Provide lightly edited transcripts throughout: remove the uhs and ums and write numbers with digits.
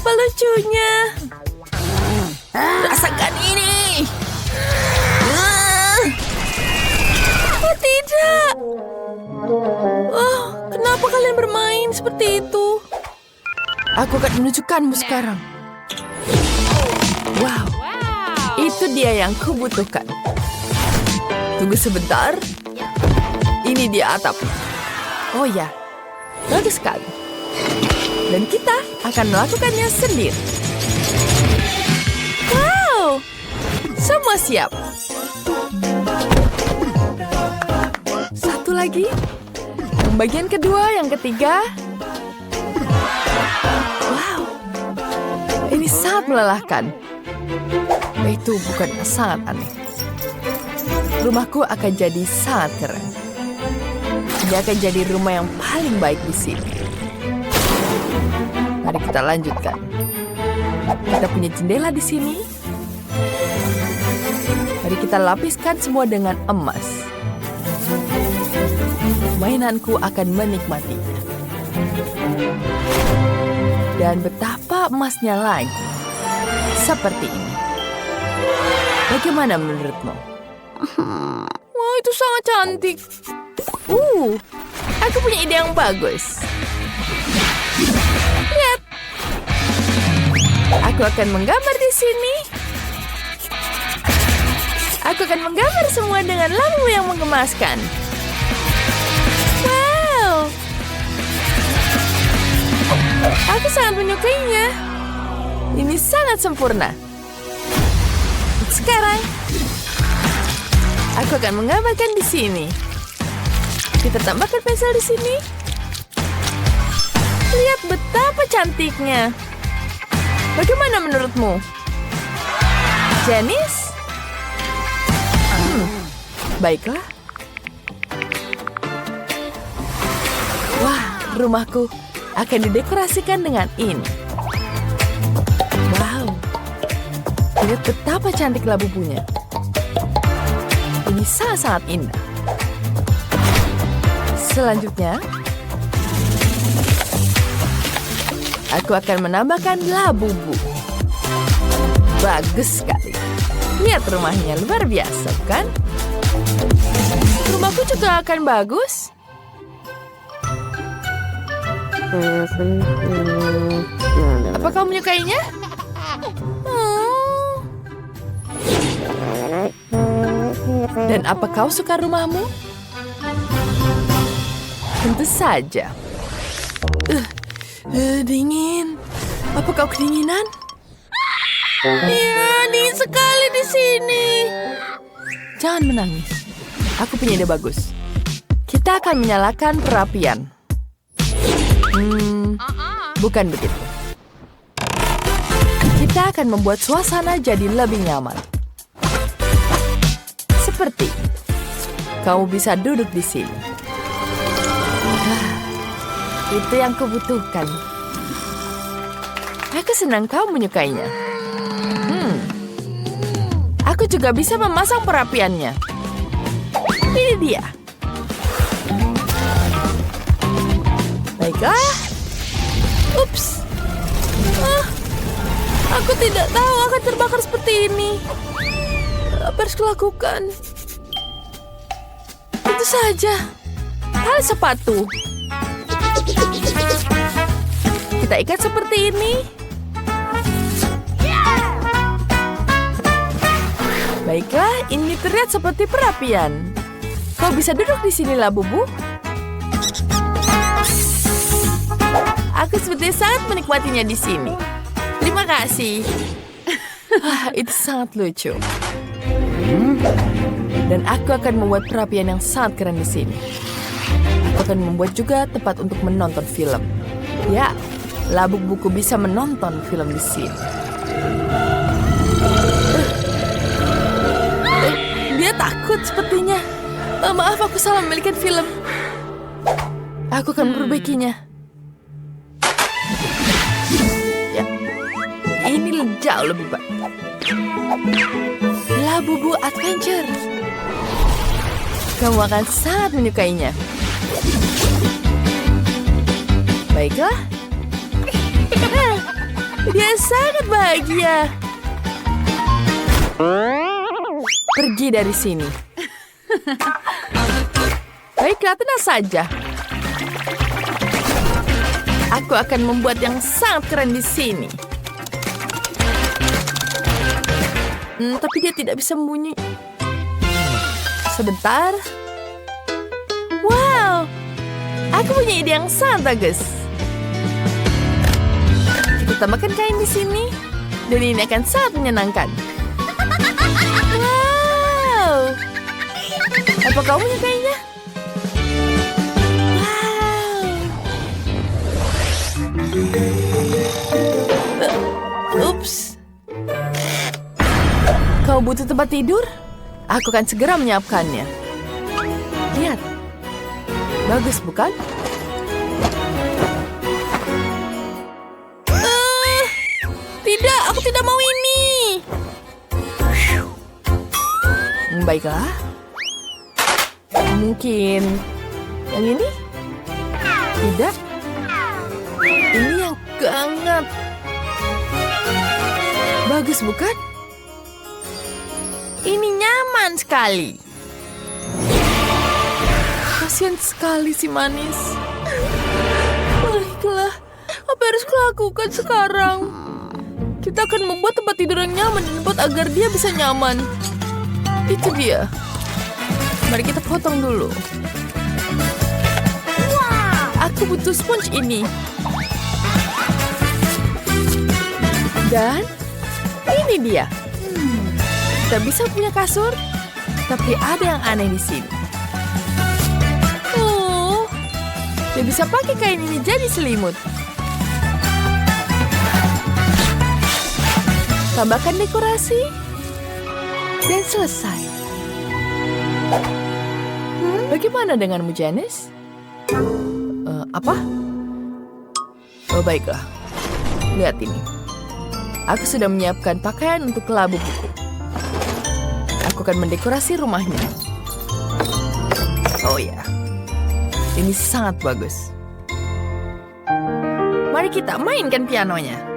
Betapa lucunya. Rasakan ini. Oh tidak. Oh, kenapa kalian bermain seperti itu? Aku akan menunjukkanmu sekarang. Wow, itu dia yang kubutuhkan. Tunggu sebentar. Ini dia atap. Oh ya, bagus sekali. Dan kita akan melakukannya sendiri. Wow, semua siap. Satu lagi. Yang bagian kedua, yang ketiga. Wow, ini sangat melelahkan. Itu bukan sangat aneh. Rumahku akan jadi sangat keren. Ini akan jadi rumah yang paling baik di sini. Mari kita lanjutkan. Kita punya jendela di sini. Mari kita lapiskan semua dengan emas. Mainanku akan menikmatinya. Dan betapa emasnya lagi. Seperti ini. Bagaimana menurutmu? Wah, itu sangat cantik. Aku punya ide yang bagus. Lihat. Aku akan menggambar di sini. Aku akan menggambar semua dengan lampu yang menggemaskan. Wow. Aku sangat menyukainya. Ini sangat sempurna. Sekarang, aku akan menggambarkan di sini. Kita tambahkan pensel di sini. Lihat betapa cantiknya. Bagaimana menurutmu? Janice? Baiklah. Wah, rumahku akan didekorasikan dengan ini. Wow. Lihat betapa cantik labu-labunya. Ini sangat-sangat indah. Selanjutnya, aku akan menambahkan labu-labu. Bagus sekali. Lihat rumahnya, luar biasa, bukan? Rumahku juga akan bagus. Apa kau menyukainya? Dan apa kau suka rumahmu? Tentu saja. Dingin. Apa kau kedinginan? Iya, dingin sekali di sini. Jangan menangis. Aku punya ide bagus. Kita akan menyalakan perapian. Bukan begitu. Kita akan membuat suasana jadi lebih nyaman. Seperti kamu bisa duduk di sini. Itu yang kubutuhkan. Aku senang kau menyukainya. Aku juga bisa memasang perapiannya. Ini dia. Baiklah. Ups. Aku tidak tahu akan terbakar seperti ini. Apa harus kulakukan? Itu saja. Tali sepatu. Kita ikat seperti ini. Baiklah, ini terlihat seperti perapian. Kau bisa duduk di sini, Labubu. Aku sepertinya sangat menikmatinya di sini. Terima kasih. Itu sangat lucu. Dan aku akan membuat perapian yang sangat keren di sini. Aku akan membuat juga tempat untuk menonton film. Ya, Labuk Buku bisa menonton film di sini. Dia takut sepertinya. Maaf, aku salah memiliki film. Aku akan memperbaikinya. Ya, ini jauh lebih baik. Labubu Adventure. Kamu akan sangat menyukainya. Baiklah. Dia sangat bahagia. Pergi dari sini. Baiklah, tenang saja. Aku akan membuat yang sangat keren di sini. Tapi dia tidak bisa sembunyi. Sebentar. Wow, aku punya ide yang sangat bagus. Kita tambahkan kain di sini, dan ini akan sangat menyenangkan. Wow, apa kamu menyukainya? Wow. Ups. Kau butuh tempat tidur? Aku akan segera menyiapkannya. Lihat. Bagus, bukan? Tidak, aku tidak mau ini. Baiklah. Mungkin yang ini? Tidak. Ini yang hangat. Bagus, bukan? Ini nyaman sekali. Kasian sekali si manis. Baiklah, apa harus kulakukan sekarang? Kita akan membuat tempat tidur yang nyaman dan lembut agar dia bisa nyaman. Itu dia. Mari kita potong dulu. Aku butuh sponge ini. Dan ini dia. Kita bisa punya kasur, tapi ada yang aneh di sini. Oh, dia bisa pakai kain ini jadi selimut. Tambahkan dekorasi, dan selesai. Bagaimana denganmu, Janice? Apa? Oh, baiklah. Lihat ini. Aku sudah menyiapkan pakaian untuk kelabu buku. Aku akan mendekorasi rumahnya. Oh ya, ini sangat bagus. Mari kita mainkan pianonya.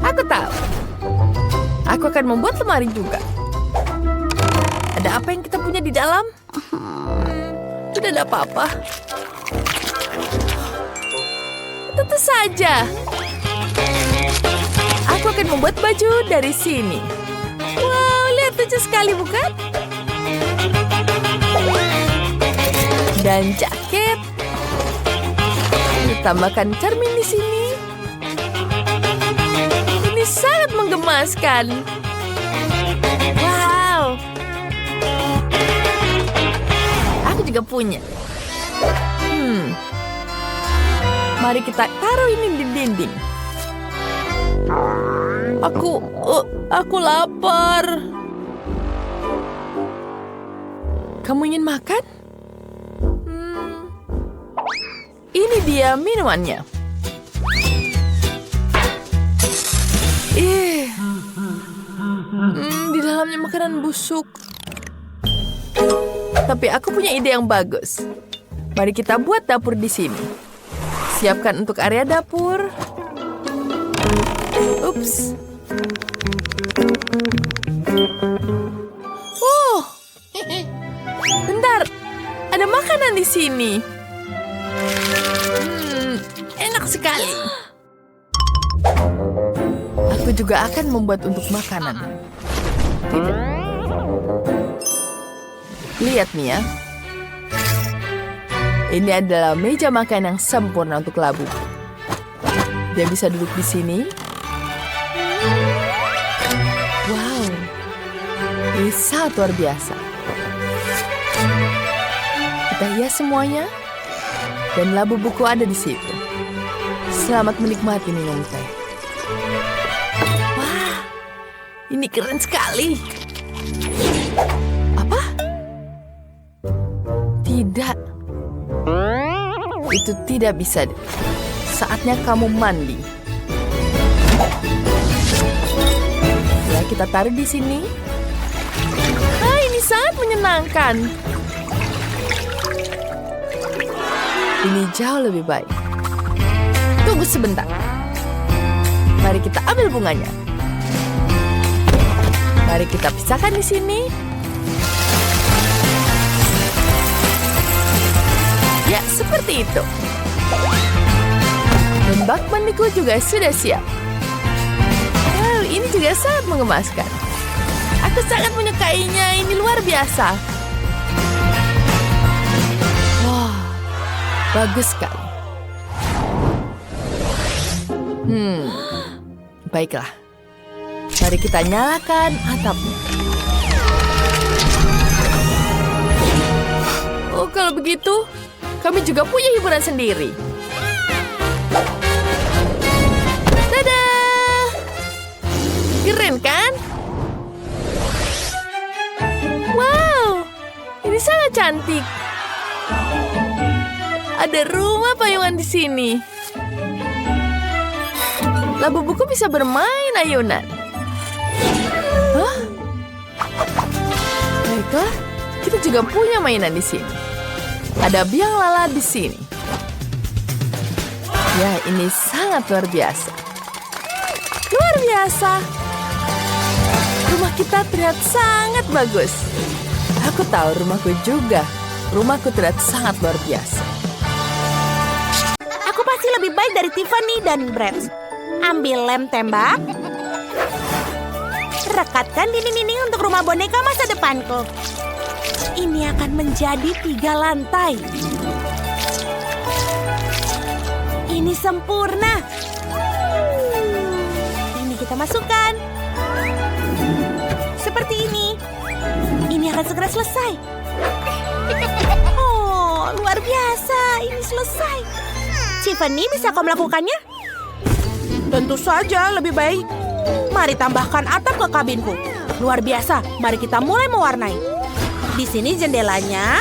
Aku tahu. Aku akan membuat lemari juga. Ada apa yang kita punya di dalam? Tidak ada apa-apa. Tentu saja. Aku akan membuat baju dari sini. Wow, lihat lucu sekali, bukan? Dan jaket. Ditambahkan cermin di sini. Ini sangat menggemaskan. Wow. Aku juga punya. Mari kita taruh ini di dinding. Aku lapar. Kamu ingin makan? Ini dia minumannya. Di dalamnya makanan busuk. Tapi aku punya ide yang bagus. Mari kita buat dapur di sini. Siapkan untuk area dapur. Ups. Bentar. Ada makanan di sini. Enak sekali. Aku juga akan membuat untuk makanan. Tidak. Lihat nih ya. Ini adalah meja makan yang sempurna untuk labu. Dia bisa duduk di sini. Wow. Ini sangat luar biasa. Kita hias semuanya. Dan labu buku ada di situ. Selamat menikmati minum teh. Wah, ini keren sekali. Apa? Tidak. Itu tidak bisa. Saatnya kamu mandi. Ya, kita taruh di sini. Ini sangat menyenangkan. Ini jauh lebih baik. Tunggu sebentar. Mari kita ambil bunganya. Mari kita pisahkan di sini. Ya, seperti itu. Dan bak mandiku juga sudah siap. Wow, ini juga sangat mengemaskan. Aku sangat menyukainya, ini luar biasa. Wah, bagus sekali. Baiklah. Mari kita nyalakan atapnya. Oh, kalau begitu, kami juga punya hiburan sendiri. Dadah! Keren kan? Wow, ini sangat cantik. Ada rumah payungan di sini. Labu buku bisa bermain ayunan. Hah? Baiklah, kita juga punya mainan di sini. Ada biang lala di sini. Ya, ini sangat luar biasa. Luar biasa. Rumah kita terlihat sangat bagus. Aku tahu rumahku juga. Rumahku terlihat sangat luar biasa. Aku pasti lebih baik dari Tiffany dan Brett. Ambil lem tembak. Rekatkan dinding-dinding untuk rumah boneka masa depanku. Ini akan menjadi 3 lantai. Ini sempurna. Ini kita masukkan. Seperti ini. Ini akan segera selesai. Oh, luar biasa. Ini selesai. Tiffany, bisa kau melakukannya? Tentu saja, lebih baik. Mari tambahkan atap ke kabinku. Luar biasa. Mari kita mulai mewarnai. Di sini jendelanya.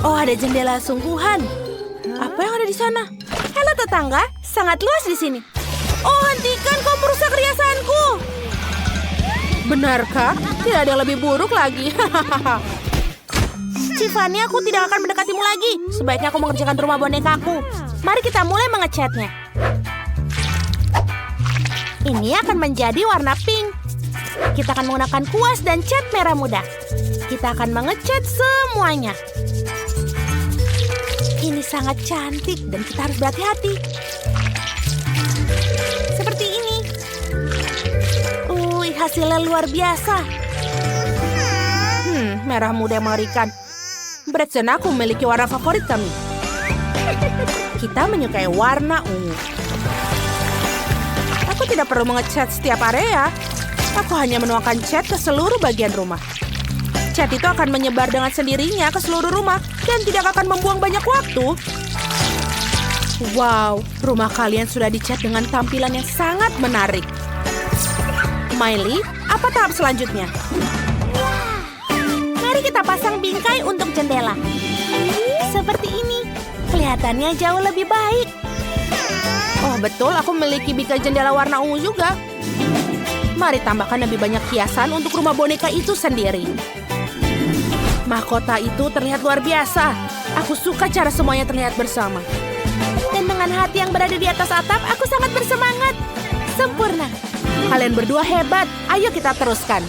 Oh, ada jendela sungguhan. Apa yang ada di sana? Halo tetangga, sangat luas di sini. Oh, hentikan, kau merusak riasanku. Benarkah? Tidak ada yang lebih buruk lagi. Tiffany, aku tidak akan mendekatimu lagi. Sebaiknya aku mengerjakan rumah bonekaku. Mari kita mulai mengecatnya. Ini akan menjadi warna pink. Kita akan menggunakan kuas dan cat merah muda. Kita akan mengecat semuanya. Ini sangat cantik dan kita harus berhati-hati. Seperti ini. Hasilnya luar biasa. Merah muda yang mengerikan. Brett dan aku memiliki warna favorit kami. Kita menyukai warna ungu. Aku tidak perlu mengecat setiap area. Aku hanya menuangkan cat ke seluruh bagian rumah. Cat itu akan menyebar dengan sendirinya ke seluruh rumah dan tidak akan membuang banyak waktu. Wow, rumah kalian sudah dicat dengan tampilan yang sangat menarik. Miley, apa tahap selanjutnya? Mari kita pasang bingkai untuk jendela. Seperti ini. Kelihatannya jauh lebih baik. Oh, betul, aku memiliki bingkai jendela warna ungu juga. Mari tambahkan lebih banyak hiasan untuk rumah boneka itu sendiri. Mahkota itu terlihat luar biasa. Aku suka cara semuanya terlihat bersama. Dan dengan hati yang berada di atas atap, aku sangat bersemangat. Sempurna. Kalian berdua hebat. Ayo kita teruskan.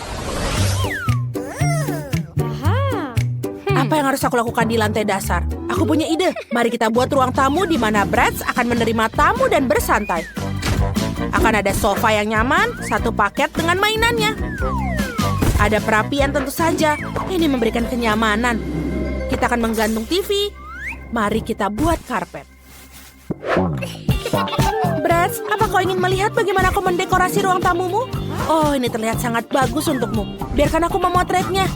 Apa yang harus aku lakukan di lantai dasar? Aku punya ide. Mari kita buat ruang tamu di mana Brett akan menerima tamu dan bersantai. Akan ada sofa yang nyaman, satu paket dengan mainannya. Ada perapian tentu saja. Ini memberikan kenyamanan. Kita akan menggantung TV. Mari kita buat karpet. Brett, apa kau ingin melihat bagaimana aku mendekorasi ruang tamumu? Oh, ini terlihat sangat bagus untukmu. Biarkan aku memotretnya.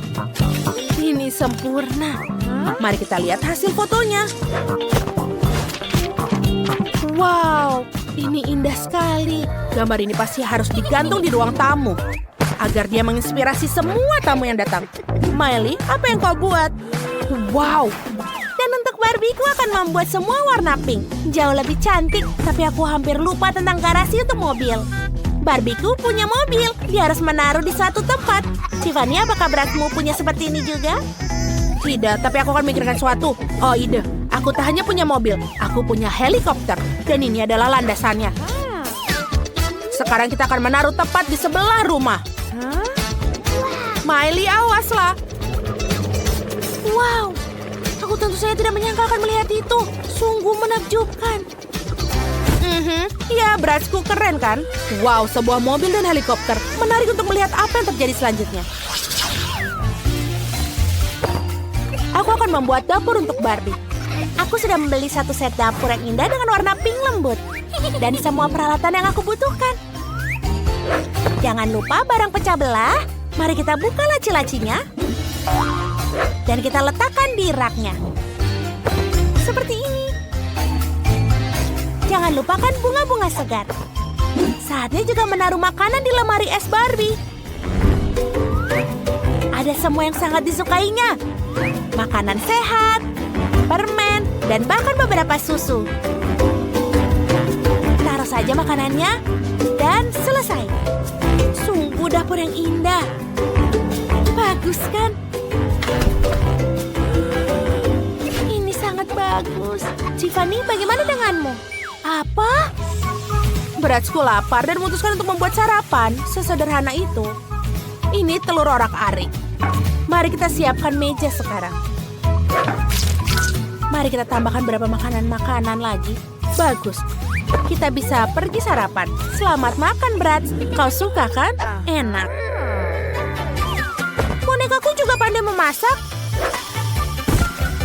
Ini sempurna. Mari kita lihat hasil fotonya. Wow, ini indah sekali. Gambar ini pasti harus digantung di ruang tamu agar dia menginspirasi semua tamu yang datang. Miley, apa yang kau buat? Wow. Dan untuk Barbieku akan membuat semua warna pink. Jauh lebih cantik, tapi aku hampir lupa tentang garasi untuk mobil. Barbieku punya mobil. Dia harus menaruh di satu tempat. Tiffany, apakah beratmu punya seperti ini juga? Tidak, tapi aku akan memikirkan sesuatu. Oh, ide. Aku tak hanya punya mobil, aku punya helikopter. Dan ini adalah landasannya. Sekarang kita akan menaruh tepat di sebelah rumah. Miley, awaslah. Wow, aku tentu saja tidak menyangka akan melihat itu. Sungguh menakjubkan. Ya, Bratsku keren kan? Wow, sebuah mobil dan helikopter. Menarik untuk melihat apa yang terjadi selanjutnya. Aku akan membuat dapur untuk Barbie. Aku sudah membeli satu set dapur yang indah dengan warna pink lembut. Dan semua peralatan yang aku butuhkan. Jangan lupa barang pecah belah. Mari kita buka laci-lacinya. Dan kita letakkan di raknya. Seperti ini. Jangan lupakan bunga-bunga segar. Saatnya juga menaruh makanan di lemari es Barbie. Ada semua yang sangat disukainya. Makanan sehat, permen, dan bahkan beberapa susu. Taruh saja makanannya, dan selesai. Sungguh dapur yang indah. Bagus kan? Ini sangat bagus. Tiffany, bagaimana denganmu? Apa? Bratsku lapar dan memutuskan untuk membuat sarapan. Sesederhana itu. Ini telur orak-arik. Mari kita siapkan meja sekarang. Mari kita tambahkan beberapa makanan-makanan lagi. Bagus. Kita bisa pergi sarapan. Selamat makan, Brats. Kau suka kan? Enak. Bonekaku juga pandai memasak.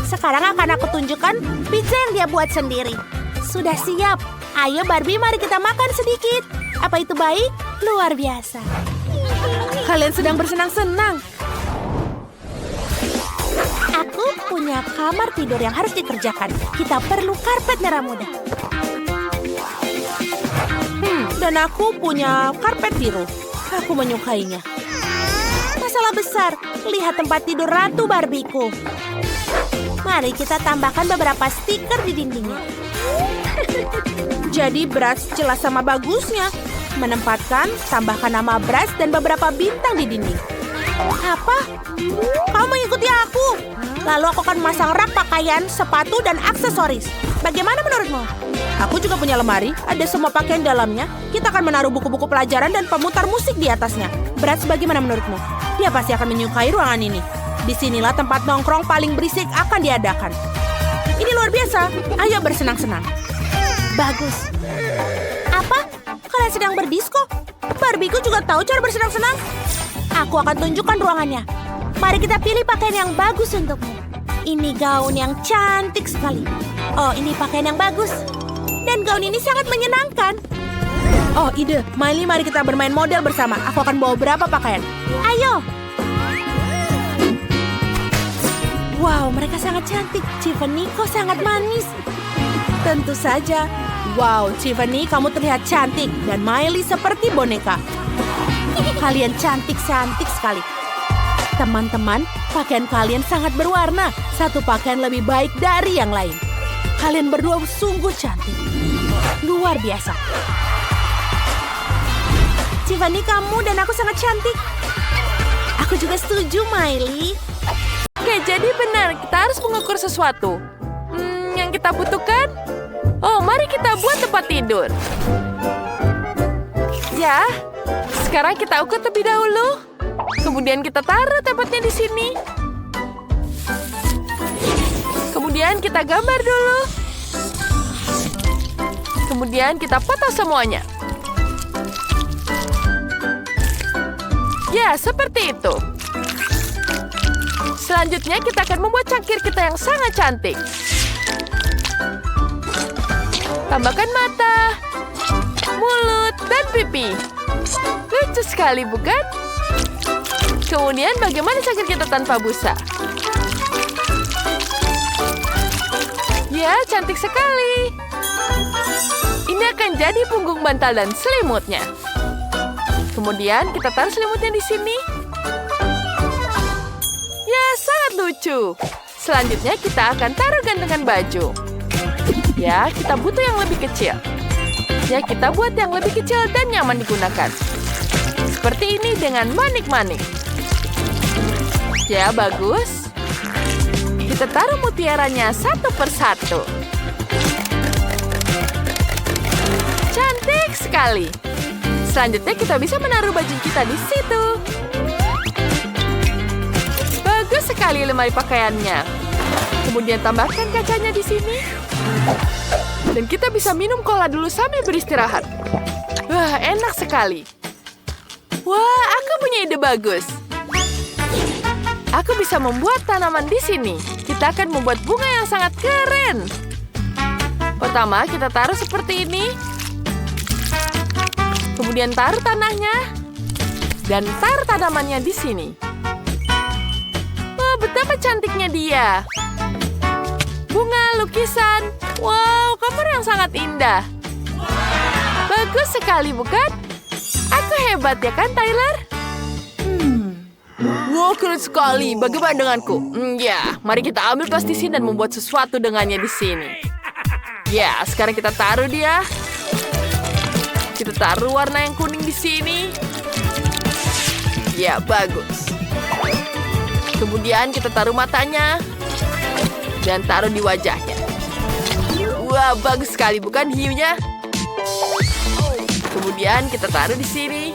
Sekarang akan aku tunjukkan pizza yang dia buat sendiri. Sudah siap. Ayo Barbie, mari kita makan sedikit. Apa itu baik? Luar biasa. Kalian sedang bersenang-senang. Aku punya kamar tidur yang harus dikerjakan. Kita perlu karpet merah muda. Dan aku punya karpet biru. Aku menyukainya. Masalah besar. Lihat tempat tidur Ratu Barbieku. Mari kita tambahkan beberapa stiker di dindingnya. Jadi Bratz jelas sama bagusnya. Menempatkan, tambahkan nama Bratz dan beberapa bintang di dinding. Apa? Kau mengikuti aku? Lalu aku akan memasang rak pakaian, sepatu, dan aksesoris. Bagaimana menurutmu? Aku juga punya lemari, ada semua pakaian dalamnya. Kita akan menaruh buku-buku pelajaran dan pemutar musik di atasnya. Bratz, bagaimana menurutmu? Dia pasti akan menyukai ruangan ini. Disinilah tempat nongkrong paling berisik akan diadakan. Ini luar biasa. Ayo bersenang-senang. Bagus. Apa? Kalian sedang berdisko? Barbieku juga tahu cara bersenang-senang. Aku akan tunjukkan ruangannya. Mari kita pilih pakaian yang bagus untukmu. Ini gaun yang cantik sekali. Oh, ini pakaian yang bagus. Dan gaun ini sangat menyenangkan. Oh, ide. Miley, mari kita bermain model bersama. Aku akan bawa berapa pakaian. Ayo. Wow, mereka sangat cantik. Tiffany, kau sangat manis. Tentu saja. Wow, Tiffany, kamu terlihat cantik. Dan Miley seperti boneka. Kalian cantik-cantik sekali. Teman-teman, pakaian kalian sangat berwarna. Satu pakaian lebih baik dari yang lain. Kalian berdua sungguh cantik. Luar biasa. Tiffany, kamu dan aku sangat cantik. Aku juga setuju, Miley. Oke, jadi benar. Kita harus mengukur sesuatu. Yang kita butuhkan? Oh, mari kita buat tempat tidur. Ya, sekarang kita ukur terlebih dahulu. Kemudian kita taruh tempatnya di sini. Kemudian kita gambar dulu. Kemudian kita foto semuanya. Ya, seperti itu. Selanjutnya kita akan membuat cangkir kita yang sangat cantik. Tambahkan mata, mulut, dan pipi. Lucu sekali, bukan? Kemudian bagaimana cangkir kita tanpa busa? Ya, cantik sekali. Ini akan jadi punggung bantal dan selimutnya. Kemudian kita taruh selimutnya di sini. Ya, sangat lucu. Selanjutnya kita akan taruh gantungan baju. Ya, kita butuh yang lebih kecil. Ya, kita buat yang lebih kecil dan nyaman digunakan. Seperti ini dengan manik-manik. Ya, bagus. Kita taruh mutiaranya satu persatu. Cantik sekali. Selanjutnya kita bisa menaruh baju kita di situ. Bagus sekali lemari pakaiannya. Kemudian tambahkan kacanya di sini. Dan kita bisa minum cola dulu sambil beristirahat. Wah, enak sekali. Wah, aku punya ide bagus. Aku bisa membuat tanaman di sini. Kita akan membuat bunga yang sangat keren. Pertama, kita taruh seperti ini. Kemudian taruh tanahnya. Dan taruh tanamannya di sini. Oh, betapa cantiknya dia. Bunga, lukisan. Wow, kamar yang sangat indah. Bagus sekali, bukan? Aku hebat ya kan, Tyler? Wow, keren sekali. Bagaimana denganku? Ya, mari kita ambil plastisin dan membuat sesuatu dengannya di sini. Ya, sekarang kita taruh dia. Kita taruh warna yang kuning di sini. Ya, bagus. Kemudian kita taruh matanya. Dan taruh di wajahnya. Wah, bagus sekali, bukan hiunya? Kemudian kita taruh di sini.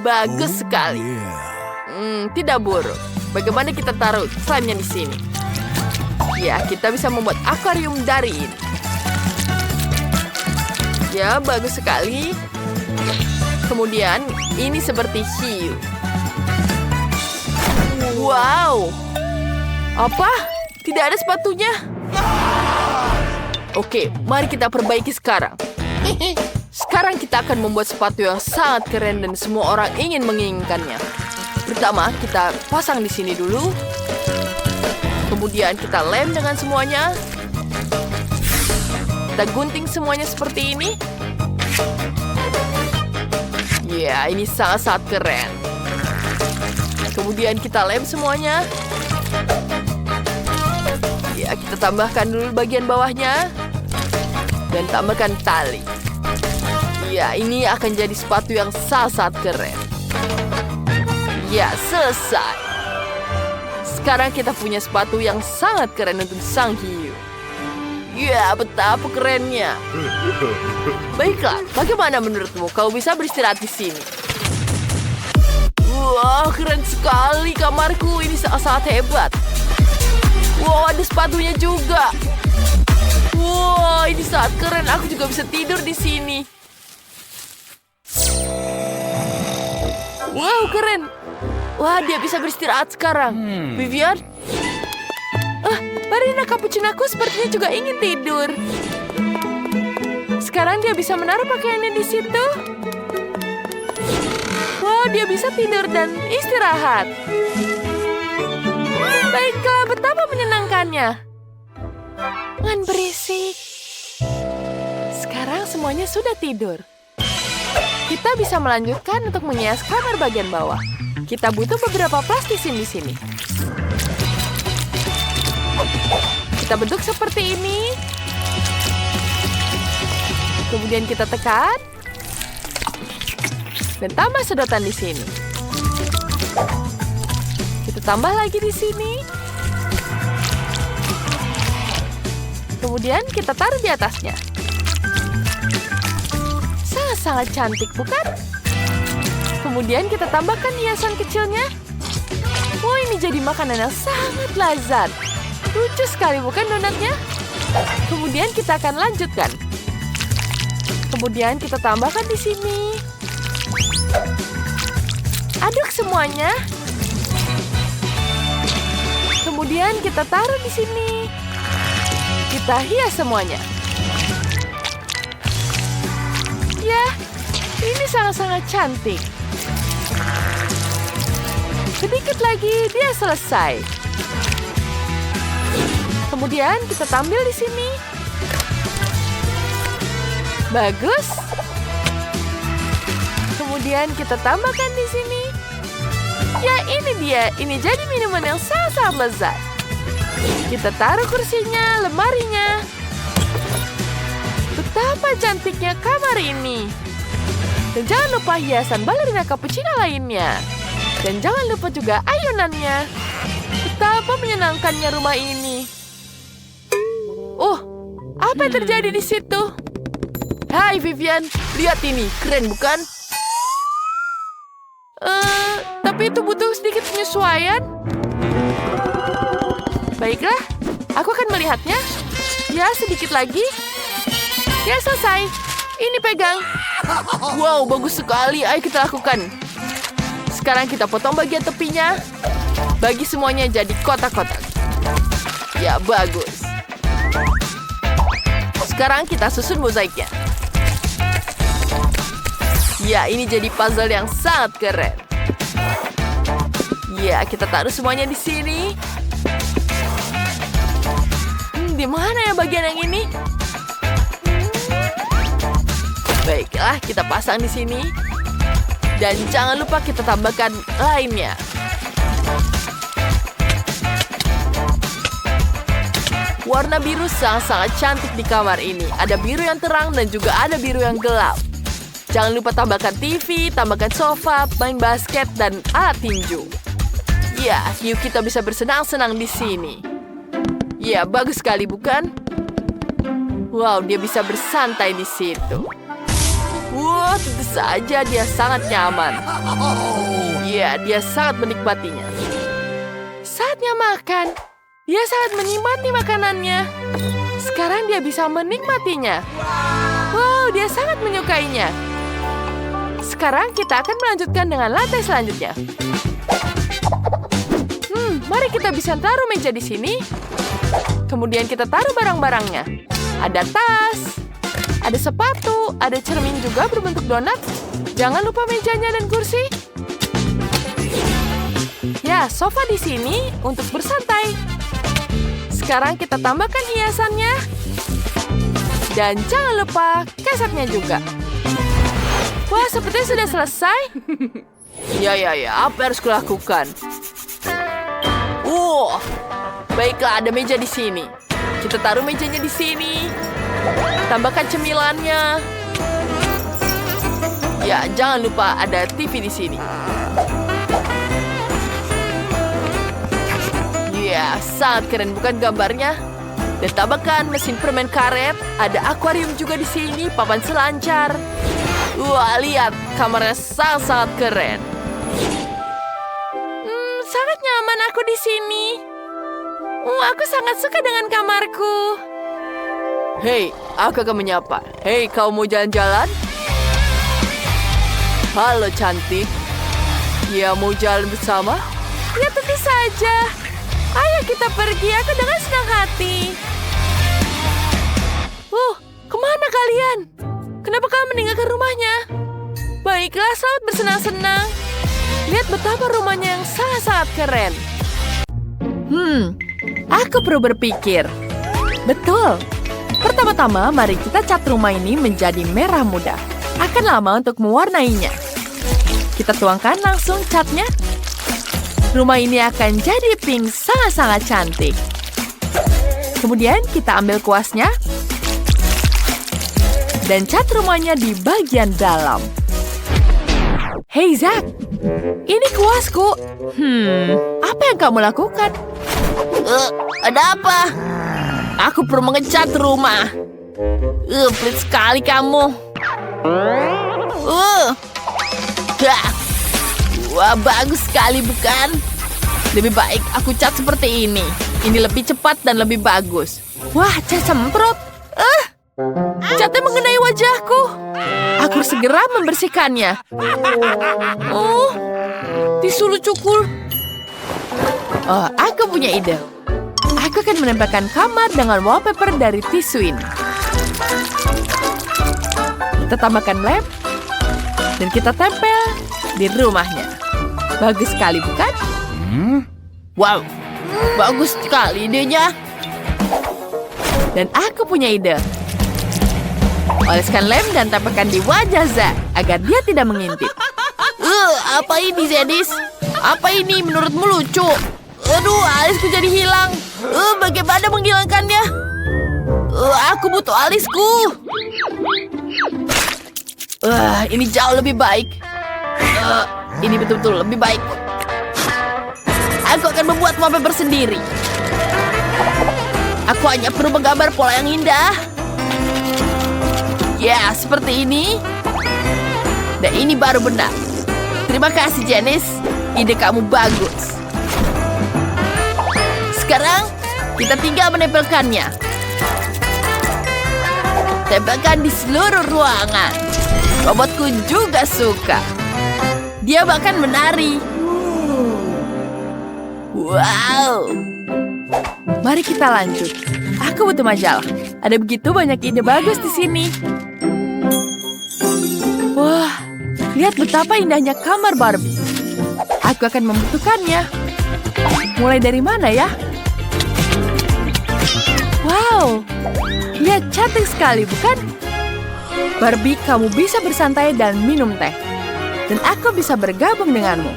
Bagus sekali. Tidak buruk. Bagaimana kita taruh slime-nya di sini? Ya, kita bisa membuat akuarium dari ini. Ya, bagus sekali. Kemudian, ini seperti hiu. Wow. Apa? Tidak ada sepatunya? Oke, mari kita perbaiki sekarang. Sekarang kita akan membuat sepatu yang sangat keren dan semua orang ingin menginginkannya. Pertama, kita pasang di sini dulu. Kemudian kita lem dengan semuanya. Kita gunting semuanya seperti ini. Ya, ini sangat-sangat keren. Kemudian kita lem semuanya. Ya, kita tambahkan dulu bagian bawahnya. Dan tambahkan tali. Ya, ini akan jadi sepatu yang sangat keren. Ya, selesai. Sekarang kita punya sepatu yang sangat keren untuk sang hiu. Ya, betapa kerennya. Baiklah, bagaimana menurutmu? Kau bisa beristirahat di sini. Wah, keren sekali kamarku. Ini sangat hebat. Wow, ada sepatunya juga. Wow, ini sangat keren. Aku juga bisa tidur di sini. Wow, keren. Wah, dia bisa beristirahat sekarang. Vivian? Ballerina cappuccinoku sepertinya juga ingin tidur. Sekarang dia bisa menaruh pakaiannya di situ. Wow, dia bisa tidur dan istirahat. Baiklah, betapa menyenangkannya. Jangan berisik. Sekarang semuanya sudah tidur. Kita bisa melanjutkan untuk menghias kamar bagian bawah. Kita butuh beberapa plastisin di sini. Kita bentuk seperti ini. Kemudian kita tekan. Dan tambah sedotan di sini. Kita tambah lagi di sini. Kemudian kita taruh di atasnya. Sangat cantik, bukan? Kemudian kita tambahkan hiasan kecilnya. Oh, ini jadi makanan yang sangat lezat. Lucu sekali, bukan donatnya? Kemudian kita akan lanjutkan. Kemudian kita tambahkan di sini. Aduk semuanya. Kemudian kita taruh di sini. Kita hias semuanya. Ya, ini sangat-sangat cantik. Sedikit lagi, dia selesai. Kemudian kita tampil di sini. Bagus. Kemudian kita tambahkan di sini. Ya, ini dia. Ini jadi minuman yang sangat lezat. Kita taruh kursinya, lemarinya. Betapa cantiknya kamar ini. Dan jangan lupa hiasan ballerina cappuccino lainnya. Dan jangan lupa juga ayunannya. Betapa Betapa menyenangkannya rumah ini. Oh, apa yang terjadi di situ? Hai Vivian, lihat ini, keren bukan? Tapi itu butuh sedikit penyesuaian. Baiklah, aku akan melihatnya. Ya, sedikit lagi. Ya, selesai. Ini pegang. Wow, bagus sekali. Ayo kita lakukan. Sekarang kita potong bagian tepinya. Bagi semuanya jadi kotak-kotak. Ya, bagus. Sekarang kita susun mozaiknya. Ya, ini jadi puzzle yang sangat keren. Ya, kita taruh semuanya di sini. Di mana ya bagian yang ini? Baiklah, kita pasang di sini. Dan jangan lupa kita tambahkan lainnya. Warna biru sangat-sangat cantik di kamar ini. Ada biru yang terang dan juga ada biru yang gelap. Jangan lupa tambahkan TV, tambahkan sofa, main basket, dan alat tinju. Ya, yuk kita bisa bersenang-senang di sini. Ya, bagus sekali bukan? Wow, dia bisa bersantai di situ. Wow, tentu saja dia sangat nyaman. Ya, dia sangat menikmatinya. Saatnya makan. Dia sangat menikmati makanannya. Sekarang dia bisa menikmatinya. Wow, dia sangat menyukainya. Sekarang kita akan melanjutkan dengan lantai selanjutnya. Mari kita bisa taruh meja di sini. Kemudian kita taruh barang-barangnya. Ada tas, ada sepatu, ada cermin juga berbentuk donat. Jangan lupa mejanya dan kursi. Ya, sofa di sini untuk bersantai. Sekarang kita tambahkan hiasannya. Dan jangan lupa kesetnya juga. Wah, sepertinya sudah selesai. Ya, apa yang harus kulakukan? Baiklah, ada meja di sini. Kita taruh mejanya di sini. Tambahkan cemilannya. Ya, jangan lupa ada TV di sini. Ya, sangat keren bukan gambarnya? Dan tambahkan mesin permen karet. Ada akuarium juga di sini, papan selancar. Wah, lihat, kamarnya sangat-sangat keren. Sangat nyaman aku di sini. Aku sangat suka dengan kamarku. Hei, aku akan menyapa. Hei, kau mau jalan-jalan? Halo, cantik. Ya, mau jalan bersama? Ya, tentu saja. Ayo kita pergi, aku dengan senang hati. Kemana kalian? Kenapa kalian meninggalkan rumahnya? Baiklah, selamat bersenang-senang. Lihat betapa rumahnya yang sangat-sangat keren. Aku perlu berpikir. Betul. Pertama-tama, mari kita cat rumah ini menjadi merah muda. Akan lama untuk mewarnainya. Kita tuangkan langsung catnya. Rumah ini akan jadi pink sangat-sangat cantik. Kemudian kita ambil kuasnya. Dan cat rumahnya di bagian dalam. Hei Zack, ini kuasku. Apa yang kamu lakukan? Ada apa? Aku perlu mengecat rumah. Pelit sekali kamu. Wah, bagus sekali bukan? Lebih baik aku cat seperti ini. Ini lebih cepat dan lebih bagus. Wah, cat semprot. Catnya mengenai wajahku. Aku segera membersihkannya. Tisu lucuku. Aku punya ide. Aku akan menempelkan kamar dengan wallpaper dari tisu ini. Kita tambahkan lem. Dan kita tempel di rumahnya. Bagus sekali bukan? Wow, bagus sekali idenya. Dan aku punya ide. Oleskan lem dan tempelkan di wajah Zack agar dia tidak mengintip. Apa ini, Zedis? Apa ini menurutmu lucu? Aduh, alisku jadi hilang. Bagaimana menghilangkannya? Aku butuh alisku. Ini jauh lebih baik. Ini betul-betul lebih baik. Aku akan membuat wallpaper sendiri. Aku hanya perlu menggambar pola yang indah. Ya, seperti ini. Dan ini baru benar. Terima kasih, Janice. Ide kamu bagus. Sekarang, kita tinggal menempelkannya. Tempelkan di seluruh ruangan. Robotku juga suka. Dia bahkan menari. Wow. Mari kita lanjut. Aku butuh majalah. Ada begitu banyak ide bagus di sini. Wah, lihat betapa indahnya kamar Barbie. Aku akan membutuhkannya. Mulai dari mana ya? Wow, lihat cantik sekali, bukan? Barbie, kamu bisa bersantai dan minum teh. Dan aku bisa bergabung denganmu.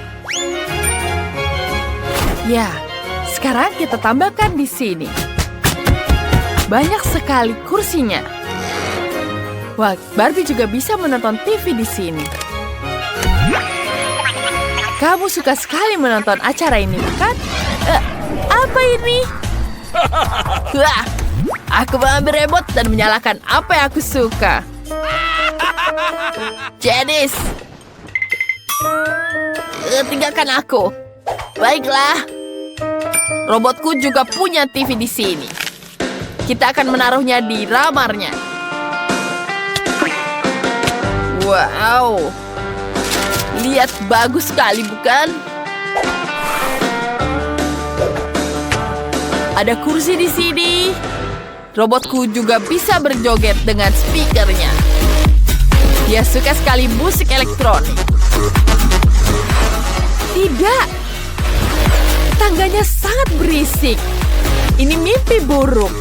Ya, sekarang kita tambahkan di sini. Banyak sekali kursinya. Wah, Barbie juga bisa menonton TV di sini. Kamu suka sekali menonton acara ini, bukan? Apa ini? Wah, aku mengambil remote dan menyalakan apa yang aku suka. Janice, tinggalkan aku. Baiklah. Robotku juga punya TV di sini. Kita akan menaruhnya di ramarnya. Wow. Lihat, bagus sekali, bukan? Ada kursi di sini. Robotku juga bisa berjoget dengan speakernya. Dia suka sekali musik elektronik. Tidak. Tangganya sangat berisik. Ini mimpi buruk.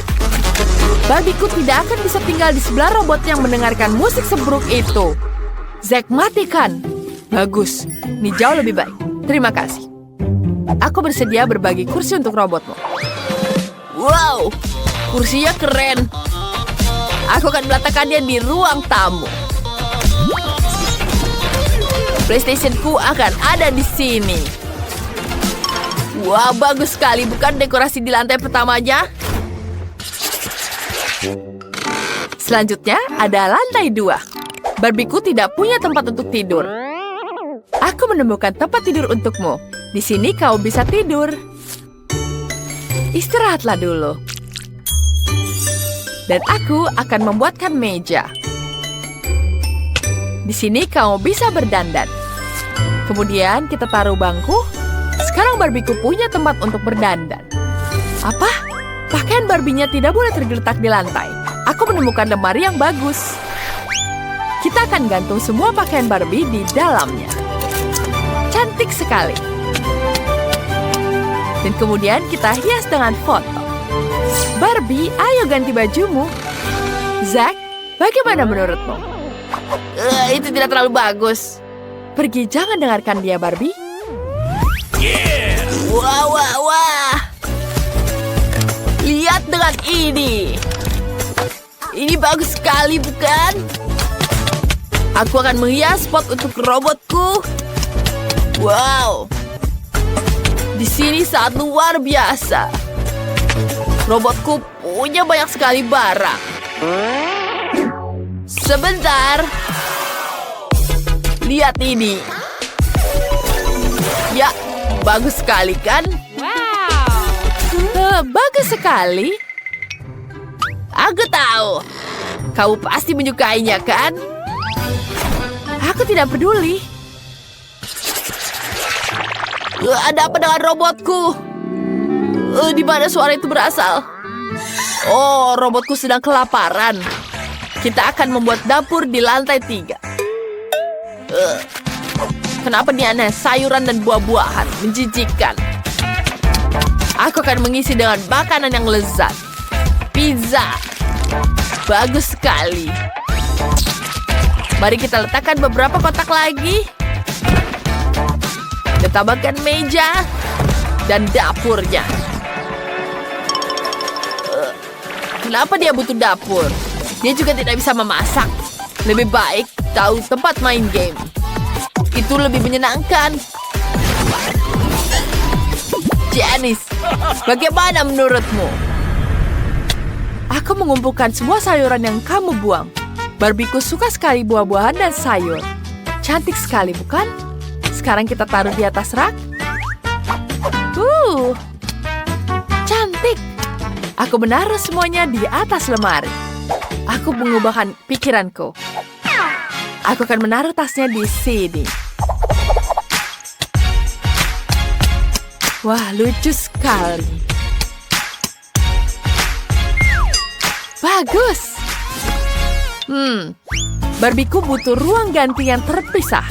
Barbieku tidak akan bisa tinggal di sebelah robot yang mendengarkan musik seburuk itu. Zack, matikan. Bagus. Ini jauh lebih baik. Terima kasih. Aku bersedia berbagi kursi untuk robotmu. Wow, kursinya keren. Aku akan meletakkannya di ruang tamu. PlayStation-ku akan ada di sini. Wah, bagus sekali. Bukan dekorasi di lantai pertamanya? Selanjutnya, ada lantai 2. Barbieku tidak punya tempat untuk tidur. Aku menemukan tempat tidur untukmu. Di sini kau bisa tidur. Istirahatlah dulu. Dan aku akan membuatkan meja. Di sini kamu bisa berdandan. Kemudian kita taruh bangku. Sekarang Barbieku punya tempat untuk berdandan. Apa? Pakaian Barbie-nya tidak boleh tergeletak di lantai. Aku menemukan lemari yang bagus. Kita akan gantung semua pakaian Barbie di dalamnya. Cantik sekali. Dan kemudian kita hias dengan foto. Barbie, ayo ganti bajumu. Zack, bagaimana menurutmu? Itu tidak terlalu bagus. Pergi, jangan dengarkan dia, Barbie. Wah, wah, wah. Lihat dengan ini. Ini bagus sekali, bukan? Aku akan menghias spot untuk robotku. Wow. Di sini sangat luar biasa. Robotku punya banyak sekali barang. Sebentar. Lihat ini. Ya, bagus sekali kan? Wow. Bagus sekali. Aku tahu. Kamu pasti menyukainya, kan? Aku tidak peduli. Ada apa dengan robotku? Di mana suara itu berasal? Oh, robotku sedang kelaparan. Kita akan membuat dapur di lantai 3. Kenapa dia aneh? Sayuran dan buah-buahan. Menjijikkan. Aku akan mengisi dengan makanan yang lezat. Pizza. Bagus sekali. Mari kita letakkan beberapa kotak lagi. Dan tambahkan meja. Dan dapurnya. Kenapa dia butuh dapur? Dia juga tidak bisa memasak. Lebih baik tahu tempat main game. Itu lebih menyenangkan. Janice, bagaimana menurutmu? Aku mengumpulkan semua sayuran yang kamu buang. Barbieku suka sekali buah-buahan dan sayur. Cantik sekali, bukan? Sekarang kita taruh di atas rak. Cantik. Aku menaruh semuanya di atas lemari. Aku mengubahkan pikiranku. Aku akan menaruh tasnya di sini. Wah, lucu sekali. Bagus. Barbieku butuh ruang ganti yang terpisah.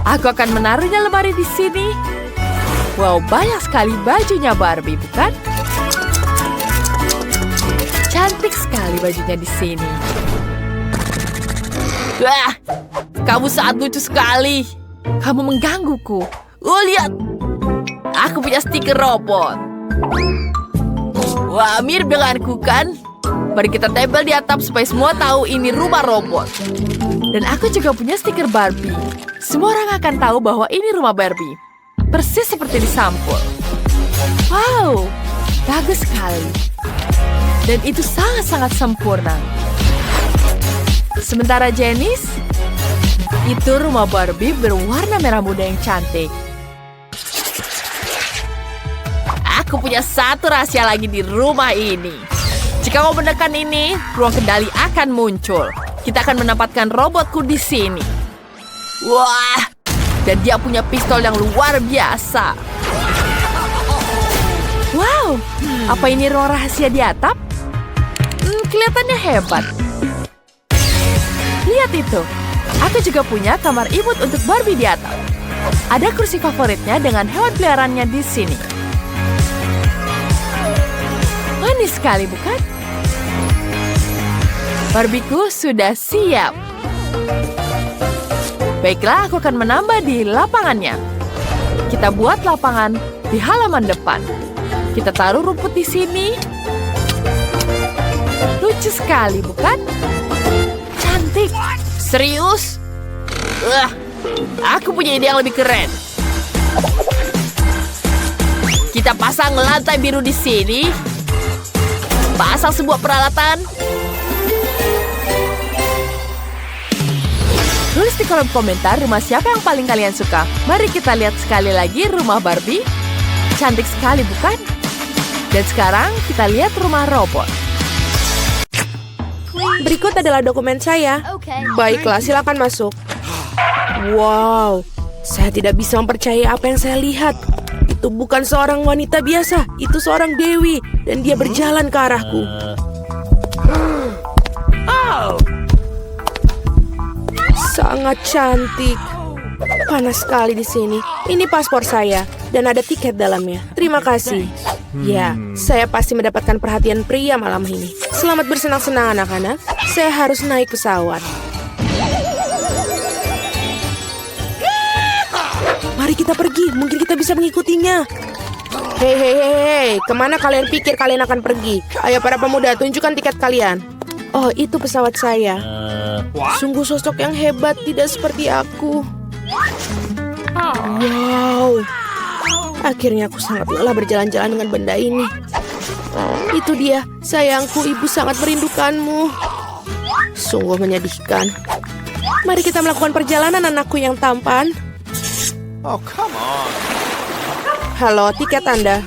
Aku akan menaruhnya lemari di sini. Wow, banyak sekali bajunya Barbie, bukan? Cantik sekali bajunya di sini. Wah, kamu sangat lucu sekali. Kamu menggangguku. Oh, lihat. Aku punya stiker robot. Wah, mirip denganku kan? Mari kita tempel di atap supaya semua tahu ini rumah robot. Dan aku juga punya stiker Barbie. Semua orang akan tahu bahwa ini rumah Barbie. Persis seperti di sampul. Wow, bagus sekali. Dan itu sangat-sangat sempurna. Sementara Janice, itu rumah Barbie berwarna merah muda yang cantik. Aku punya satu rahasia lagi di rumah ini. Jika kau menekan ini, ruang kendali akan muncul. Kita akan menempatkan robotku di sini. Wah, dan dia punya pistol yang luar biasa. Wow, apa ini ruang rahasia di atap? Kelihatannya hebat. Lihat itu. Aku juga punya kamar imut untuk Barbie di atap. Ada kursi favoritnya dengan hewan peliharaannya di sini. Manis sekali, bukan? Barbieku sudah siap. Baiklah, aku akan menambah di lapangannya. Kita buat lapangan di halaman depan. Kita taruh rumput di sini. Lucu sekali, bukan? Cantik. Serius? Aku punya ide yang lebih keren. Kita pasang lantai biru di sini. Pasang sebuah peralatan. Tulis di kolom komentar rumah siapa yang paling kalian suka. Mari kita lihat sekali lagi rumah Barbie. Cantik sekali, bukan? Dan sekarang kita lihat rumah robot. Berikut adalah dokumen saya. Baiklah, silakan masuk. Wow, saya tidak bisa mempercayai apa yang saya lihat. Itu bukan seorang wanita biasa, itu seorang dewi. Dan dia berjalan ke arahku. Sangat cantik. Panas sekali di sini. Ini paspor saya dan ada tiket dalamnya. Terima kasih. Ya, saya pasti mendapatkan perhatian pria malam ini. Selamat bersenang-senang anak-anak. Saya harus naik pesawat. Mari kita pergi. Mungkin kita bisa mengikutinya. Hei, kemana kalian pikir kalian akan pergi? Ayo para pemuda, tunjukkan tiket kalian. Oh, itu pesawat saya. Sungguh sosok yang hebat, tidak seperti aku. Wow. Akhirnya aku sangat lelah berjalan-jalan dengan benda ini. Itu dia, sayangku, ibu sangat merindukanmu. Sungguh menyedihkan. Mari kita melakukan perjalanan, anakku yang tampan. Oh, come on. Halo, tiket Anda.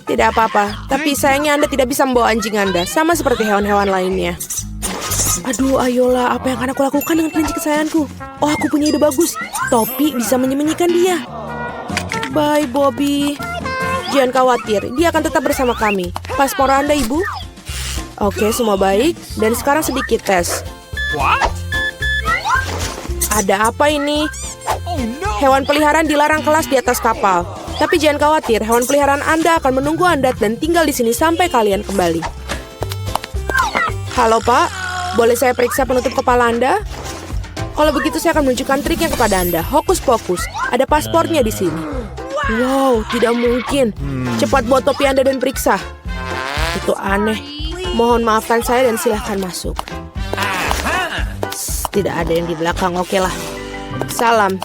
Tidak apa-apa, tapi sayangnya Anda tidak bisa membawa anjing Anda, sama seperti hewan-hewan lainnya. Aduh, ayolah, apa yang akan aku lakukan dengan kelinci kesayanganku? Oh, aku punya ide bagus. Topi bisa menyembunyikan dia. Bye, Bobby. Jangan khawatir, dia akan tetap bersama kami. Paspor Anda, Ibu? Oke, semua baik. Dan sekarang sedikit tes. Ada apa ini? Hewan peliharaan dilarang kelas di atas kapal. Tapi jangan khawatir, hewan peliharaan Anda akan menunggu Anda dan tinggal di sini sampai kalian kembali. Halo, Pak. Boleh saya periksa penutup kepala Anda? Kalau begitu saya akan menunjukkan triknya kepada Anda. Hokus pokus. Ada paspornya di sini. Wow, tidak mungkin. Cepat bawa topi Anda dan periksa. Itu aneh. Mohon maafkan saya dan silahkan masuk. Tidak ada yang di belakang, oke lah. Salam.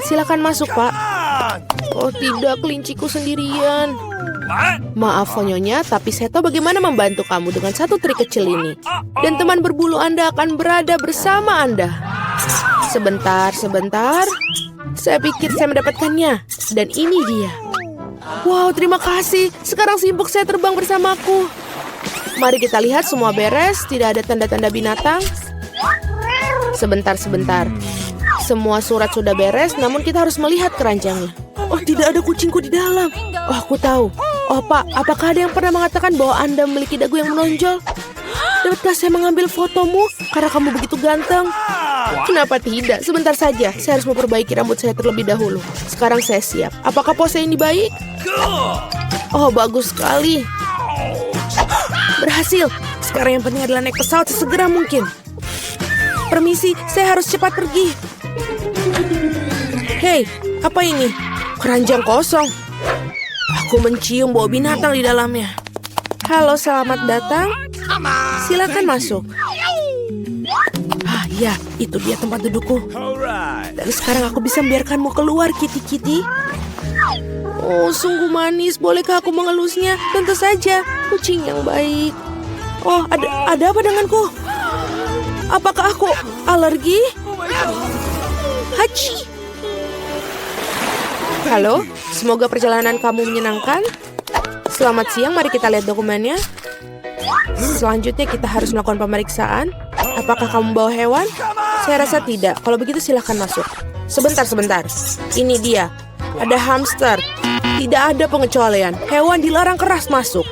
Silakan masuk, Pak. Oh tidak, kelinciku sendirian. Maaf Nyonya, tapi saya tahu bagaimana membantu kamu dengan satu trik kecil ini. Dan teman berbulu Anda akan berada bersama Anda. Sebentar. Saya pikir saya mendapatkannya. Dan ini dia. Wow, terima kasih. Sekarang sibuk saya terbang bersamaku. Mari kita lihat semua beres. Tidak ada tanda-tanda binatang. Sebentar. Semua surat sudah beres, namun kita harus melihat keranjangnya. Oh, tidak ada kucingku di dalam. Oh, aku tahu. Oh, Pak, apakah ada yang pernah mengatakan bahwa Anda memiliki dagu yang menonjol? Dapatkah saya mengambil fotomu karena kamu begitu ganteng? Kenapa tidak? Sebentar saja. Saya harus memperbaiki rambut saya terlebih dahulu. Sekarang saya siap. Apakah pose ini baik? Oh, bagus sekali. Berhasil. Sekarang yang penting adalah naik pesawat sesegera mungkin. Permisi, saya harus cepat pergi. Hei, apa ini? Keranjang kosong. Aku mencium bau binatang di dalamnya. Halo, selamat datang. Silakan masuk. Ah, ya, itu dia tempat dudukku. Dan sekarang aku bisa membiarkanmu keluar, Kitty. Oh, sungguh manis. Bolehkah aku mengelusnya? Tentu saja. Kucing yang baik. Oh, ada apa denganku? Apakah aku alergi? Hachi. Halo, semoga perjalanan kamu menyenangkan. Selamat siang, mari kita lihat dokumennya. Selanjutnya kita harus melakukan pemeriksaan. Apakah kamu bawa hewan? Saya rasa tidak. Kalau begitu silahkan masuk. Sebentar. Ini dia. Ada hamster. Tidak ada pengecualian. Hewan dilarang keras masuk.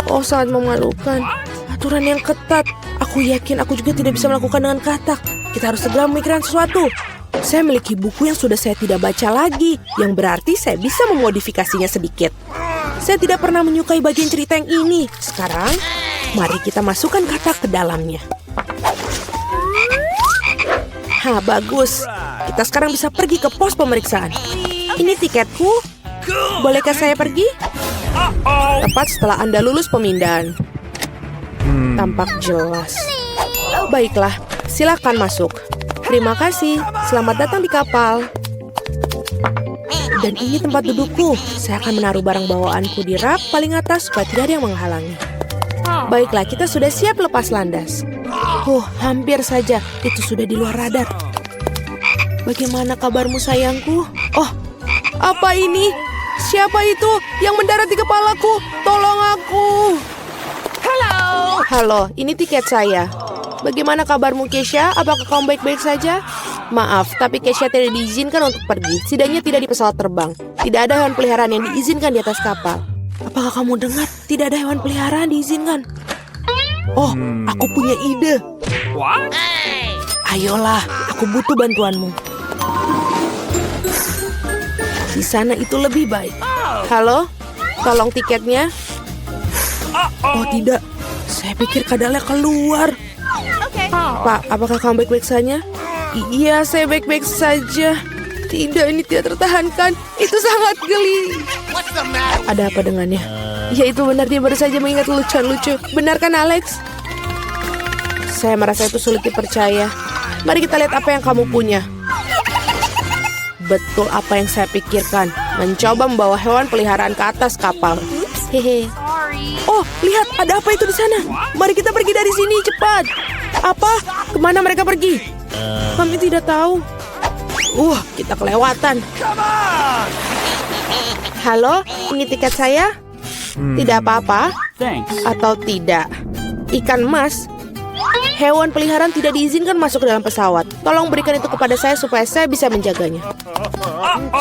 Oh, sangat memalukan. Aturan yang ketat. Aku yakin aku juga tidak bisa melakukan dengan katak. Kita harus segera memikirkan sesuatu. Saya memiliki buku yang sudah saya tidak baca lagi, yang berarti saya bisa memodifikasinya sedikit. Saya tidak pernah menyukai bagian cerita yang ini. Sekarang, mari kita masukkan kata ke dalamnya. Bagus. Kita sekarang bisa pergi ke pos pemeriksaan. Ini tiketku. Bolehkah saya pergi? Tepat setelah Anda lulus pemindahan. Tampak jelas. Baiklah, silakan masuk. Terima kasih. Selamat datang di kapal. Dan ini tempat dudukku. Saya akan menaruh barang bawaanku di rak paling atas supaya tidak ada yang menghalangi. Baiklah, kita sudah siap lepas landas. Hampir saja. Itu sudah di luar radar. Bagaimana kabarmu sayangku? Oh, apa ini? Siapa itu yang mendarat di kepalaku? Tolong aku. Halo, ini tiket saya. Bagaimana kabarmu, Keisha? Apakah kamu baik-baik saja? Maaf, tapi Keisha tidak diizinkan untuk pergi. Setidaknya tidak di pesawat terbang. Tidak ada hewan peliharaan yang diizinkan di atas kapal. Apakah kamu dengar? Tidak ada hewan peliharaan diizinkan. Oh, aku punya ide. Ayolah, aku butuh bantuanmu. Di sana itu lebih baik. Halo? Tolong tiketnya. Oh, tidak. Saya pikir kadalnya keluar. Pak, apakah kamu baik-baik saja? Iya, saya baik-baik saja. Tidak, ini tidak tertahankan. Itu sangat geli. Ada apa dengannya? Ya, itu benar, dia baru saja mengingat lucuan lucu. Benar kan, Alex? Saya merasa itu sulit dipercaya. Mari kita lihat apa yang kamu punya. Betul apa yang saya pikirkan. Mencoba membawa hewan peliharaan ke atas kapal. Hehe. Oh, lihat, ada apa itu di sana? Mari kita pergi dari sini, cepat. Apa? Kemana mereka pergi? Kami tidak tahu. Kita kelewatan. Halo, ini tiket saya? Tidak apa-apa? Atau tidak? Ikan emas? Hewan peliharaan tidak diizinkan masuk ke dalam pesawat. Tolong berikan itu kepada saya supaya saya bisa menjaganya.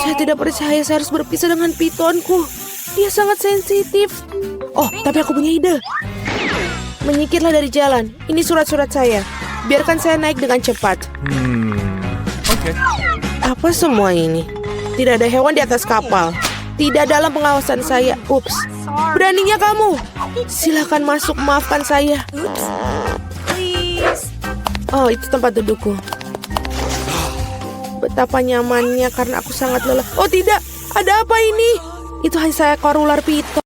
Saya tidak percaya saya harus berpisah dengan pitonku. Dia sangat sensitif. Oh, tapi aku punya ide. Menyingkirlah dari jalan. Ini surat-surat saya. Biarkan saya naik dengan cepat. Apa semua ini? Tidak ada hewan di atas kapal. Tidak dalam pengawasan saya. Ups. Beraninya kamu. Silakan masuk, maafkan saya. Oh, itu tempat dudukku. Betapa nyamannya karena aku sangat lelah. Oh tidak, ada apa ini? Itu hanya seekor ular piton.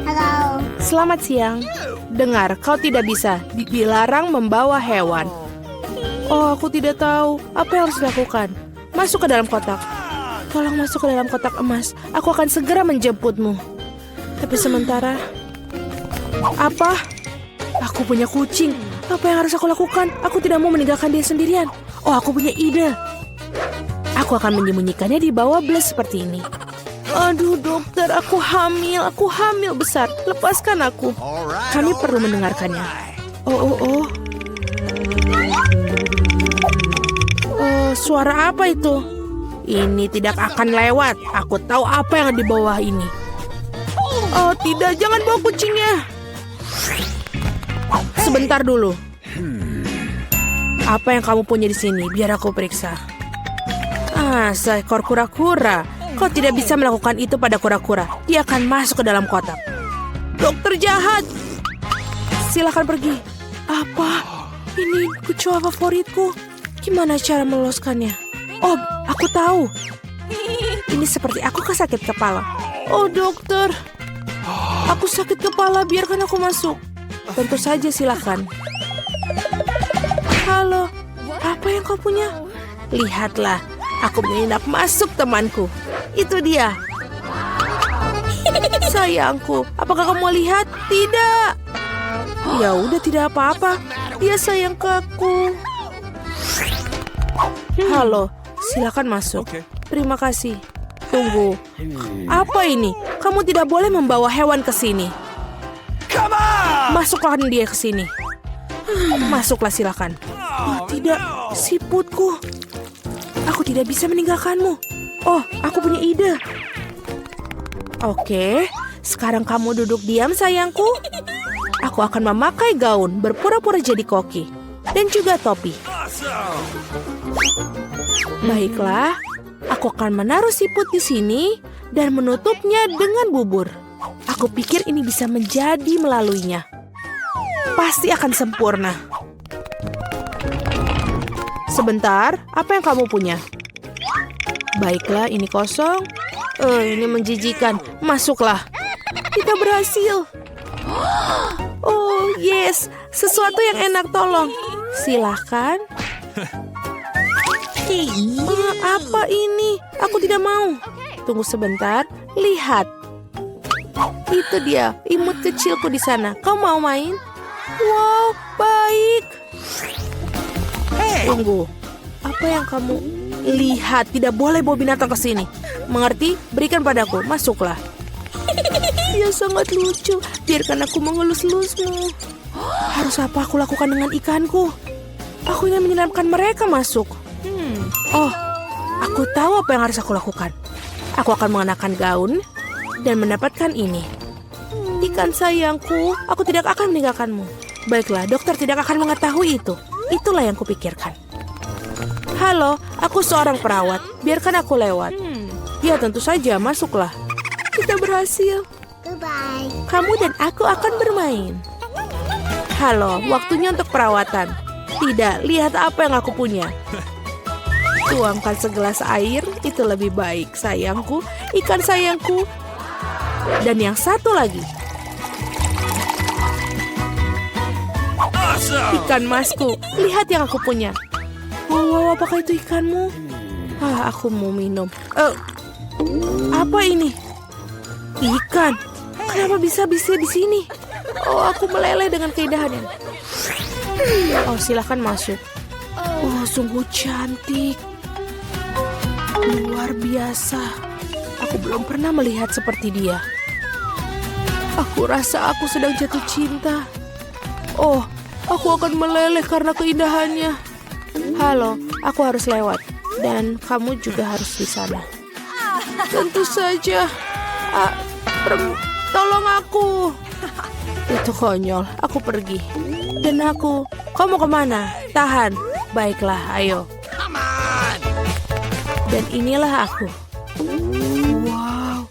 Halo. Selamat siang. Dengar, kau tidak bisa dilarang membawa hewan. Oh, aku tidak tahu. Apa yang harus dilakukan? Masuk ke dalam kotak. tolong masuk ke dalam kotak emas. Aku akan segera menjemputmu. Tapi sementara... Apa? Aku punya kucing. Apa yang harus aku lakukan? Aku tidak mau meninggalkan dia sendirian. Oh, aku punya ide. Aku akan menyembunyikannya di bawah bles seperti ini. Aduh, dokter, aku hamil besar. Lepaskan aku. Kami perlu mendengarkannya. Oh, suara apa itu? Ini tidak akan lewat. Aku tahu apa yang di bawah ini. Oh, tidak, jangan bawa kucingnya. Sebentar dulu. Apa yang kamu punya di sini? Biar aku periksa. Seekor kura-kura. Kau tidak bisa melakukan itu pada kura-kura. Dia akan masuk ke dalam kotak. Dokter jahat. Silakan pergi. Apa? Ini kecoa favoritku. Gimana cara meloloskannya? Oh, aku tahu. Ini seperti aku sakit kepala. Oh, dokter. Aku sakit kepala, biarkan aku masuk. Tentu saja, silakan. Halo, apa yang kau punya? Lihatlah, aku menginap masuk temanku. Itu dia. Sayangku, apakah kamu lihat? Tidak. Ya udah, tidak apa-apa. Dia sayang ke aku. Halo, silakan masuk. Terima kasih. Tunggu. Apa ini? Kamu tidak boleh membawa hewan ke sini. Masuklah dia ke sini. Masuklah, silakan. Oh, tidak, siputku. Aku tidak bisa meninggalkanmu. Oh, aku punya ide. Oke, sekarang kamu duduk diam, sayangku. Aku akan memakai gaun, berpura-pura jadi koki. Dan juga topi. Baiklah, aku akan menaruh siput di sini dan menutupnya dengan bubur. Aku pikir ini bisa menjadi melaluinya. Pasti akan sempurna. Sebentar, apa yang kamu punya? Baiklah, ini kosong. Ini menjijikan. Masuklah. Kita berhasil. Oh, yes. Sesuatu yang enak, tolong. Silahkan. Apa ini? Aku tidak mau. Tunggu sebentar. Lihat. Itu dia, imut kecilku di sana. Kau mau main? Wow, baik. Tunggu. Apa yang kamu lihat? Tidak boleh bawa binatang ke sini. Mengerti? Berikan padaku. Masuklah. Dia sangat lucu. Biarkan aku mengelus-elusmu. Harus apa aku lakukan dengan ikanku? Aku ingin menyenangkan mereka masuk. Oh, aku tahu apa yang harus aku lakukan. Aku akan mengenakan gaun dan mendapatkan ini. Ikan sayangku, aku tidak akan meninggalkanmu. Baiklah, dokter tidak akan mengetahui itu. Itulah yang kupikirkan. Halo, aku seorang perawat. Biarkan aku lewat. Ya, tentu saja, masuklah. Kita berhasil. Goodbye. Kamu dan aku akan bermain. Halo, waktunya untuk perawatan. Tidak, lihat apa yang aku punya. Tuangkan segelas air, itu lebih baik, sayangku. Ikan sayangku. Dan yang satu lagi. Ikan masku, lihat yang aku punya. Wow, apakah itu ikanmu? Aku mau minum. Apa ini? Ikan. Kenapa bisa di sini? Oh, aku meleleh dengan keindahannya. Oh, silakan masuk. Oh, sungguh cantik. Luar biasa. Aku belum pernah melihat seperti dia. Aku rasa aku sedang jatuh cinta. Oh, aku akan meleleh karena keindahannya. Halo, aku harus lewat. Dan kamu juga harus di sana. Tentu saja. Tolong aku. Itu konyol. Aku pergi. Dan aku, kamu kemana? Tahan. Baiklah, ayo. Dan inilah aku. Wow.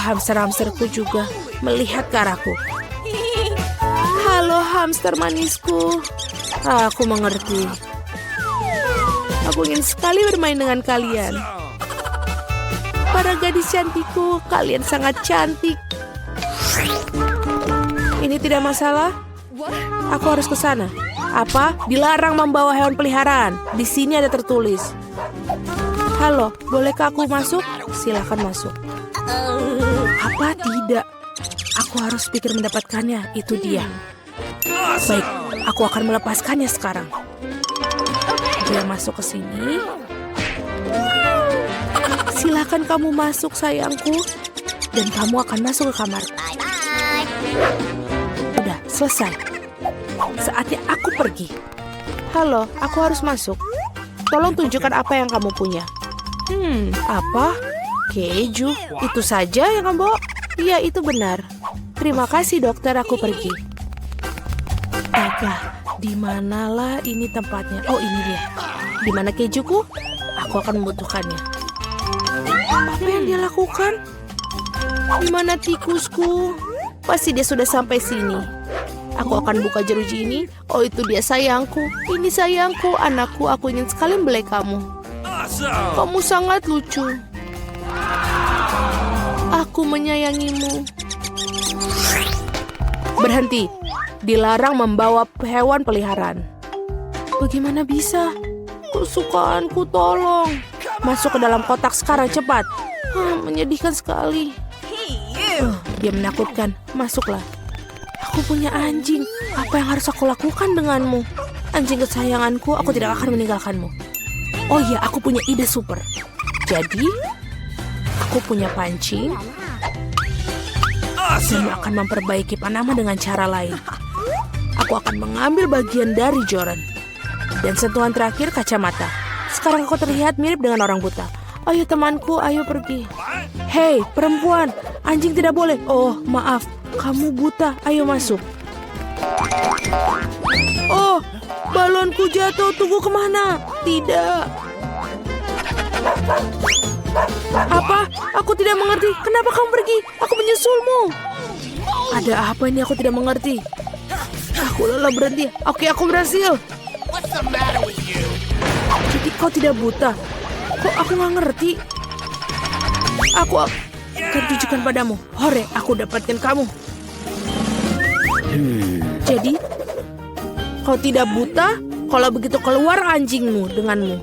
Hamster-hamsterku juga melihat ke arahku. Halo hamster manisku. Aku mengerti. Aku ingin sekali bermain dengan kalian. Para gadis cantikku, kalian sangat cantik. Ini tidak masalah. Aku harus ke sana. Apa? Dilarang membawa hewan peliharaan. Di sini ada tertulis. Halo, bolehkah aku masuk? Silakan masuk. Apa tidak? Aku harus pikir mendapatkannya, itu dia. Baik, aku akan melepaskannya sekarang. Dia masuk ke sini. Silakan kamu masuk, sayangku. Dan kamu akan masuk ke kamar. Udah, selesai. Saatnya aku pergi. Halo, aku harus masuk. Tolong tunjukkan apa yang kamu punya. Apa? Keju. Itu saja yang kamu bawa? Iya, itu benar. Terima kasih, dokter. Aku pergi. Agak, di manalah ini tempatnya? Oh, ini dia. Di mana kejuku? Aku akan membutuhkannya. Apa yang dia lakukan? Di mana tikusku? Pasti dia sudah sampai sini. Aku akan buka jeruji ini. Oh, itu dia sayangku. Ini sayangku, anakku. Aku ingin sekali membelai kamu. Kamu sangat lucu. Aku menyayangimu. Berhenti. Dilarang membawa hewan peliharaan. Bagaimana bisa? Kesukaanku, tolong. Masuk ke dalam kotak sekarang, cepat. Menyedihkan sekali. Dia menakutkan. Masuklah. Aku punya anjing. Apa yang harus aku lakukan denganmu? Anjing kesayanganku, aku tidak akan meninggalkanmu. Oh iya, aku punya ide super. Jadi, aku punya pancing. Dan akan memperbaiki Panama dengan cara lain. Aku akan mengambil bagian dari Joran. Dan sentuhan terakhir kacamata. Sekarang aku terlihat mirip dengan orang buta. Ayo temanku, ayo pergi. Hei, perempuan, anjing tidak boleh. Oh, maaf, kamu buta. Ayo masuk. Oh, balonku jatuh. Tunggu, kemana? Tidak. Apa? Aku tidak mengerti. Kenapa kamu pergi? Aku menyusulmu. Ada apa ini? Aku tidak mengerti. Aku lelah, berhenti. Oke, aku berhasil. Jadi kau tidak buta? Kok aku nggak ngerti? Aku akan tunjukkan padamu. Hore, aku dapatkan kamu. Jadi, kau tidak buta? Kalau begitu keluar anjingmu denganmu.